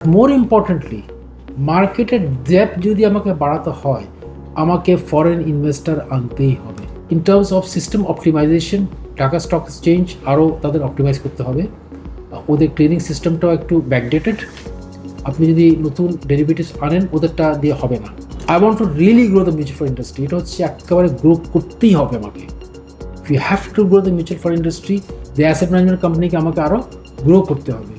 মোর importantly মার্কেটের depth যদি আমাকে বাড়াতে হয় আমাকে ফরেন ইনভেস্টর আনতেই হবে। In terms of system optimisation Dhaka stock exchange আরও তাদের অপটিমাইজ করতে হবে। ওদের ট্রেডিং সিস্টেমটাও একটু ব্যাকডেটেড। আপনি যদি নতুন ডেরিভেটিভস আনেন ওদেরটা দিয়ে হবে না। I want to really grow the mutual fund industry. এটা হচ্ছে একেবারে গ্রো করতেই হবে আমাকে। If you have to grow the mutual fund industry, the asset management কোম্পানিকে আমাকে আরও গ্রো করতে হবে।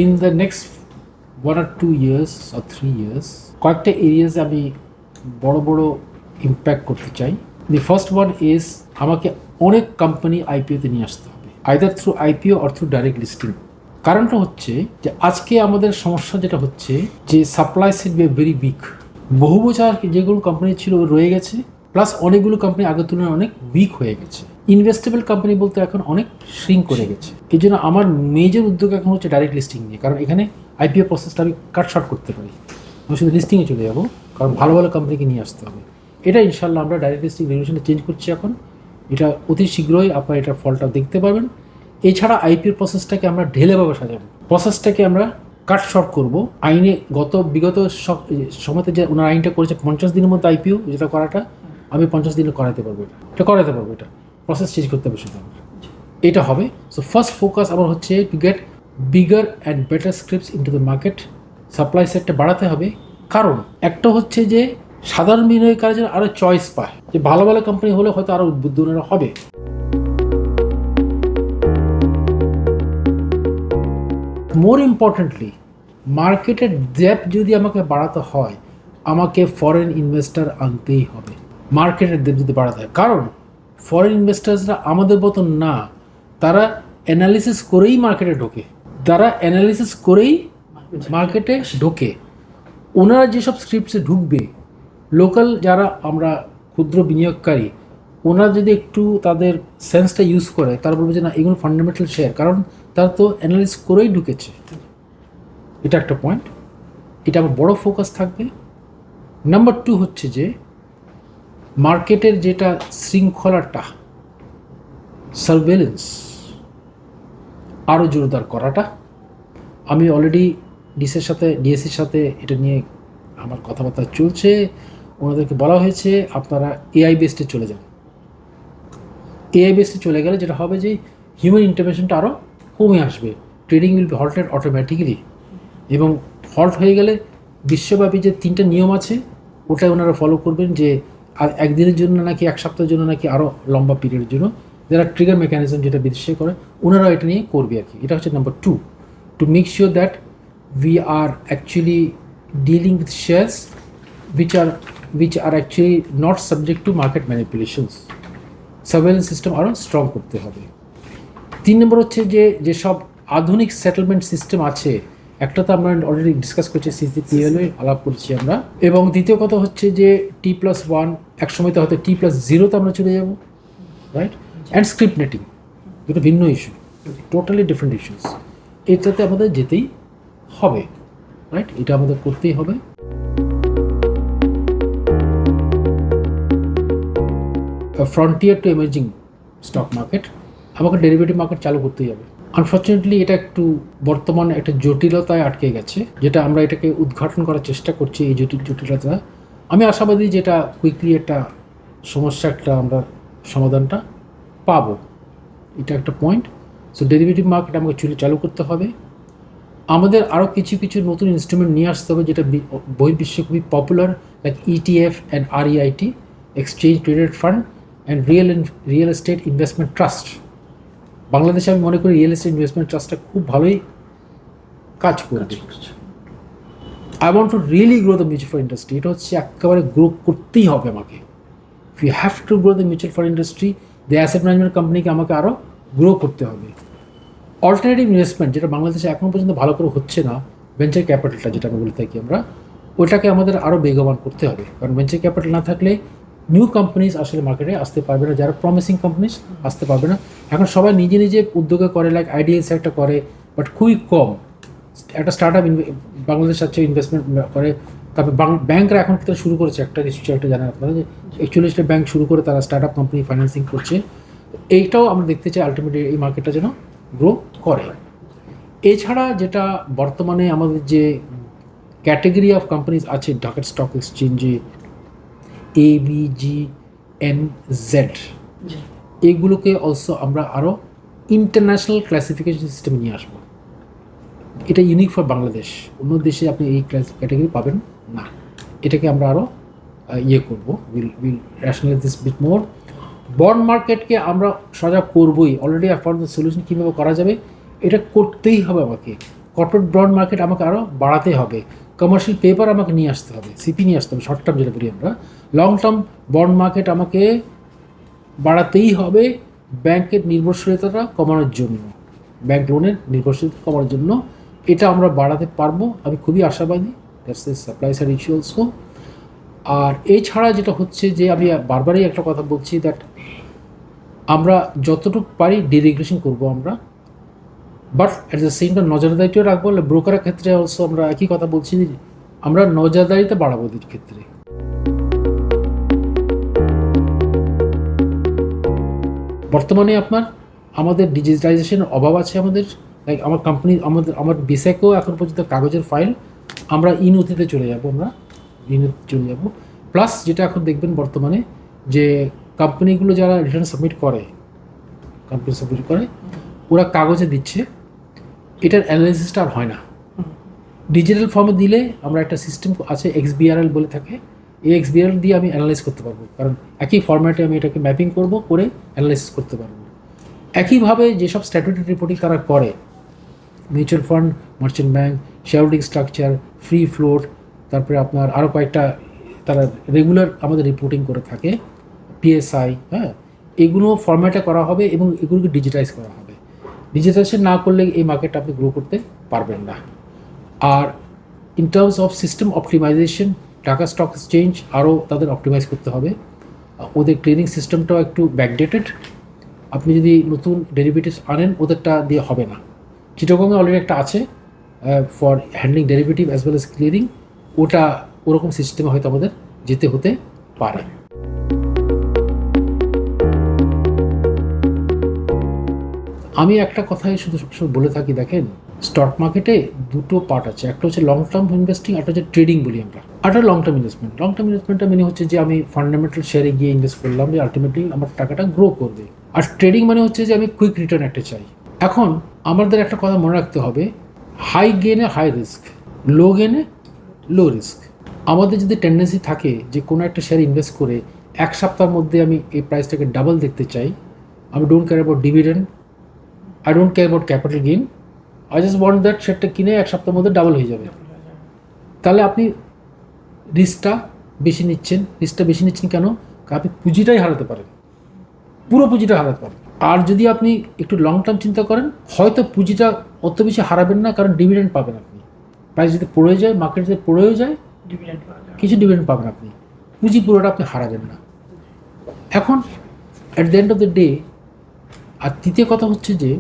In the next 1 or 2 years or 3 years কয়েকটা এরিয়াতে আমি বড় বড় ইম্প্যাক্ট করতে চাই। দি ফার্স্ট ওয়ান ইজ আমাকে অনেক কোম্পানি আইপিওতে নিয়ে আসতে হবে, either through IPO or through direct listing. কারণটা হচ্ছে যে আজকে আমাদের সমস্যা যেটা হচ্ছে যে সাপ্লাই সাইড ভেরি উইক। বহু বছর যেগুলো কোম্পানি ছিল রয়ে গেছে, প্লাস অনেকগুলো কোম্পানি আগের তুলনায় অনেক উইক হয়ে গেছে। ইনভেস্টেবল কোম্পানি বলতে এখন অনেক শ্রিঙ্ক করে গেছে। এই জন্য আমার মেজর উদ্যোগ এখন হচ্ছে ডাইরেক্ট লিস্টিং নিয়ে, কারণ এখানে আইপিও প্রসেসটা আমি কাট শর্ট করতে পারি। আমি শুধু লিস্টিংয়ে চলে যাবো, কারণ ভালো ভালো কোম্পানিকে নিয়ে আসতে হবে। এটা ইনশাল্লাহ আমরা ডাইরেক্ট লিস্টিং রেগুলেশনটা চেঞ্জ করছি এখন। এটা অতি শীঘ্রই আপনারা এটার ফলটা দেখতে পাবেন। এছাড়া আইপিও প্রসেসটাকে আমরা ঢেলেভাবে সাজাবো, প্রসেসটাকে আমরা কাট শর্ট করবো। আইনে বিগত সময়তে যে ওনার আইনটা করেছে 50 দিনের মধ্যে আইপিও যেটা করাটা, আমি 50 দিনে করাতে পারবো। এটা করাতে পারবো। এটা প্রসেস চেঞ্জ করতে হবে শুধু আমার, এটা হবে। সো ফার্স্ট ফোকাস আমার হচ্ছে to get bigger and better scripts into the market. Supply সাইডটা বাড়াতে হবে, কারণ একটা হচ্ছে যে সাধারণ বিনিয়োগকারীর জন্য আরও চয়েস পায়, যে ভালো ভালো কোম্পানি হলে হয়তো আরও উদ্বোধনের হবে। মোর ইম্পর্টেন্টলি মার্কেটের ডেপথ যদি আমাকে বাড়াতে হয় আমাকে ফরেন ইনভেস্টর আনতেই হবে। মার্কেটের ডেপথ যদি বাড়াতে হয়, কারণ ফরেন ইনভেস্টার্সরা আমাদের মতন না, তারা অ্যানালিসিস করেই মার্কেটে ঢোকে। ওনারা যেসব স্ক্রিপ্টসে ঢুকবে, লোকাল যারা আমরা ক্ষুদ্র বিনিয়োগকারী, ওনারা যদি একটু তাদের সেন্সটা ইউজ করে, তারা বলবে যে না এগুলো ফান্ডামেন্টাল শেয়ার, কারণ তারা তো অ্যানালিসিস করেই ঢুকেছে। এটা একটা পয়েন্ট, এটা আমার বড় ফোকাস থাকবে। নাম্বার 2 হচ্ছে যে মার্কেটের যেটা শৃঙ্খলাটা, সার্ভেলেন্স আরও জোরদার করাটা। আমি অলরেডি ডিএসির সাথে এটা নিয়ে আমার কথাবার্তা চলছে। ওনাদেরকে বলা হয়েছে আপনারা এআই বেসডে চলে যান। এআই বেসডে চলে গেলে যেটা হবে যে হিউম্যান ইন্টারভেনশনটা আরও কমে আসবে। Trading will be halted automatically, এবং হল্ট হয়ে গেলে বিশ্বব্যাপী যে 3টা নিয়ম আছে ওটাই ওনারা ফলো করবেন, যে একদিনের জন্য নাকি এক সপ্তাহের জন্য নাকি আরও লম্বা পিরিয়ডের জন্য যারা ট্রিগার মেকানিজম যেটা বিদেশে করে ওনারা এটা নিয়ে করবে আর কি। এটা হচ্ছে number 2, to make sure that we are actually dealing with shares which are actually not subject to market manipulations. Surveillance system আরও স্ট্রং করতে হবে। 3 নম্বর হচ্ছে যে যেসব আধুনিক সেটেলমেন্ট সিস্টেম আছে, একটা তো আমরা অলরেডি ডিসকাস করছি, সিসিপিএল আলাপ করছি আমরা, এবং দ্বিতীয় কথা হচ্ছে যে T+1 একসময় তো হয়তো T+0 আমরা চলে যাব, রাইট? অ্যান্ড স্ক্রিপ্ট নেটিং, দুটো ভিন্ন ইস্যু, টোটালি ডিফারেন্ট ইস্যুস। এটাতে আমাদের যেতেই হবে, রাইট? এটা আমাদের করতেই হবে। Frontier to emerging stock market, আমাকে ডেরিভেটিভ মার্কেট চালু করতেই হবে। আনফর্চুনেটলি এটা একটু বর্তমানে একটা জটিলতায় আটকে গেছে, যেটা আমরা এটাকে উদ্ঘাটন করার চেষ্টা করছি। এই জটিলতা আমি আশাবাদী যেটা কুইকলি একটা আমরা সমাধানটা পাবো। এটা একটা পয়েন্ট। সো ডেরিভেটিভ মার্কেট আমাকে চালু করতে হবে। আমাদের আরও কিছু নতুন ইনস্ট্রুমেন্ট নিয়ে আসতে হবে যেটা বহির্বিশ্বে খুবই popular, like ETF and REIT, exchange traded fund and real estate investment trust. বাংলাদেশে আমি মনে করি রিয়েল এস্টেট ইনভেস্টমেন্ট ট্রাস্টটা খুব ভালোই কাজ করবে। I want to really grow the mutual fund industry. এটা হচ্ছে একেবারে গ্রো করতেই হবে আমাকে। If you have to grow the mutual fund industry, the asset management কোম্পানিকে আমাকে আরও গ্রো করতে হবে। অল্টারনেটিভ ইনভেস্টমেন্ট যেটা বাংলাদেশে এখনও পর্যন্ত ভালো করে হচ্ছে না, ভেঞ্চার ক্যাপিটালটা যেটা আমরা বলে থাকি আমরা, ওটাকে আমাদের আরও বেগবান করতে হবে। কারণ ভেঞ্চার ক্যাপিটাল না থাকলে নিউ কোম্পানিজ আসলে মার্কেটে আসতে পারবে না, যারা প্রমিসিং কোম্পানিজ আসতে পারবে না। এখন সবাই নিজে উদ্যোগে করে, লাইক আইডিএলস একটা করে, বাট খুবই কম। একটা স্টার্ট আপ বাংলাদেশ আছে ইনভেস্টমেন্ট করে। তারপরে ব্যাংকরা এখন শুরু করেছে, একটা নিশ্চয়ই একটা জানেন আপনারা, যে 41টা ব্যাংক শুরু করে তারা স্টার্ট আপ কোম্পানি ফাইন্যান্সিং করছে। এইটাও আমরা দেখতে চাই আলটিমেটলি এই মার্কেটটা যেন গ্রো করে। এছাড়া যেটা বর্তমানে আমাদের যে ক্যাটেগরি অফ কোম্পানিজ আছে ঢাকা স্টক এক্সচেঞ্জে, ABGNZ, এইগুলোকে অলসো আমরা আরও ইন্টারন্যাশনাল ক্লাসিফিকেশন সিস্টেম নিয়ে আসবো। এটা ইউনিক ফর বাংলাদেশ, অন্য দেশে আপনি এই ক্যাটাগরি পাবেন না। এটাকে আমরা আরও করবো, will rationalise this bit more. Bond মার্কেটকে আমরা সজাগ করবোই, অলরেডি ফর দ্য সলিউশন কীভাবে করা যাবে এটা করতেই হবে আমাকে। কর্পোরেট বন্ড মার্কেট আমাকে আরও বাড়াতে হবে, কমার্শিয়াল পেপার আমাকে নিয়ে আসতে হবে, সিপি নিয়ে আসতে হবে, শর্ট টার্ম যেটা বলি আমরা। লং টার্ম বন্ড মার্কেট আমাকে বাড়াতেই হবে ব্যাংকের নির্ভরশীলতাটা কমানোর জন্য, ব্যাংক লোনের নির্ভরশীলতা কমানোর জন্য। এটা আমরা বাড়াতে পারবো, আমি খুবই আশাবাদী। That's the supply side issue also. আর এছাড়া যেটা হচ্ছে যে আমি বারবারই একটা কথা বলছি, দ্যাট আমরা যতটুকু পারি ডিরেগুলেশন করবো আমরা, but at the same time নজরদারিটাও রাখবো। ব্রোকারের ক্ষেত্রে অলসো আমরা একই কথা বলছি, আমরা নজরদারিতে বাড়াবো এদের ক্ষেত্রে। বর্তমানে আমাদের ডিজিটালাইজেশনের অভাব আছে আমাদের। লাইক আমার কোম্পানি, আমার বিসেকেও এখন পর্যন্ত কাগজের ফাইল, আমরা নথিতে চলে যাব, চলে যাব। প্লাস যেটা এখন দেখবেন বর্তমানে যে কোম্পানিগুলো যারা রিটার্ন সাবমিট করে, ওরা কাগজে দিচ্ছে, এটার অ্যানালাইসিসটা আর হয় না। ডিজিটাল ফর্মে দিলে আমরা একটা সিস্টেম আছে XBRL বলে থাকে, এই XBRL দিয়ে আমি অ্যানালাইজ করতে পারবো, কারণ একই ফরম্যাটে আমি এটাকে ম্যাপিং করে অ্যানালাইসিস করতে পারবো। একইভাবে যেসব স্ট্যাটুটরি রিপোর্টিং তারা করে, mutual fund, merchant bank, share holding structure, free float, তারপরে আপনার আরও কয়েকটা তারা রেগুলার আমাদের রিপোর্টিং করে থাকে, PSI, হ্যাঁ, এগুলো ফরম্যাটে করা হবে এবং এগুলোকে ডিজিটাইজ করা হবে। ডিজিটাইজেশন না করলে এই মার্কেটটা আপনি গ্রো করতে পারবেন না। আর in terms of system optimisation, Dhaka stock exchange আরও তাদের অপটিমাইজ করতে হবে। ওদের ক্লিয়ারিং সিস্টেমটাও একটু ব্যাকডেটেড। আপনি যদি নতুন ডেরিভেটিভস আনেন, ওদেরটা দিয়ে হবে না। চিটাগংয়ে অলরেডি একটা আছে for handling derivative as well as clearing, ওটা ওরকম সিস্টেমে হয়তো আমাদের যেতে হতে পারে। আমি একটা কথাই শুধু সবসময় বলে থাকি, দেখেন স্টক মার্কেটে দুটো পার্ট আছে, একটা হচ্ছে লং টার্ম ইনভেস্টিং, একটা হচ্ছে ট্রেডিং বলি আমরা। একটা long term investment. Long term ইনভেস্টমেন্টটা মানে হচ্ছে যে আমি ফান্ডামেন্টাল শেয়ারে গিয়ে ইনভেস্ট করলাম, যে আলটিমেটলি আমার টাকাটা গ্রো করবে। আর ট্রেডিং মানে হচ্ছে যে আমি কুইক রিটার্ন একটা চাই। এখন আমাদের একটা কথা মনে রাখতে হবে, হাই গেনে হাই রিস্ক, লো গেনে লো রিস্ক। আমাদের যদি টেন্ডেন্সি থাকে যে কোনো একটা শেয়ার ইনভেস্ট করে এক সপ্তাহের মধ্যে আমি এই প্রাইসটাকে ডাবল দেখতে চাই, আমি don't care about dividend, I don't care about capital gain, I just want that শেয়ারটা কিনে এক সপ্তাহের মধ্যে ডাবল হয়ে যাবে। তাহলে আপনি রিস্কটা বেশি নিচ্ছেন কেন? আপনি পুঁজিটাই হারাতে পারেন, পুরো পুঁজিটা হারাতে পারেন। আর যদি আপনি একটু লং টার্ম চিন্তা করেন, হয়তো পুঁজিটা অত বেশি হারাবেন না, কারণ ডিভিডেন্ড পাবেন আপনি। প্রাইস যদি পড়ে যায়, মার্কেট যদি পড়েও যায়, কিছু ডিভিডেন্ড পাবেন আপনি, পুঁজি পুরোটা আপনি হারাবেন না। এখন at the end of the day, আর তৃতীয় কথা হচ্ছে যে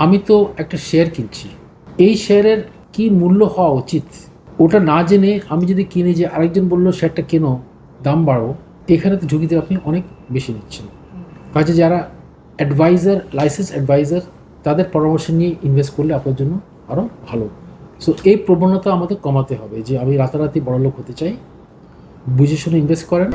আমি তো একটা শেয়ার কিনছি, এই শেয়ারের কি মূল্য হওয়া উচিত ওটা না জেনে আমি যদি কিনি, যে আরেকজন বললো শেয়ারটা কেনো, দাম বাড়ো, এখানে তো ঝুঁকিতে আপনি অনেক বেশি নিচ্ছেন। কাজে যারা অ্যাডভাইজার, লাইসেন্স অ্যাডভাইজার, তাদের পরামর্শ নিয়ে ইনভেস্ট করলে আপনার জন্য আরও ভালো। সো এই প্রবণতা আমাদের কমাতে হবে যে আমি রাতারাতি বড়লোক হতে চাই। বুঝে শুনে ইনভেস্ট করেন।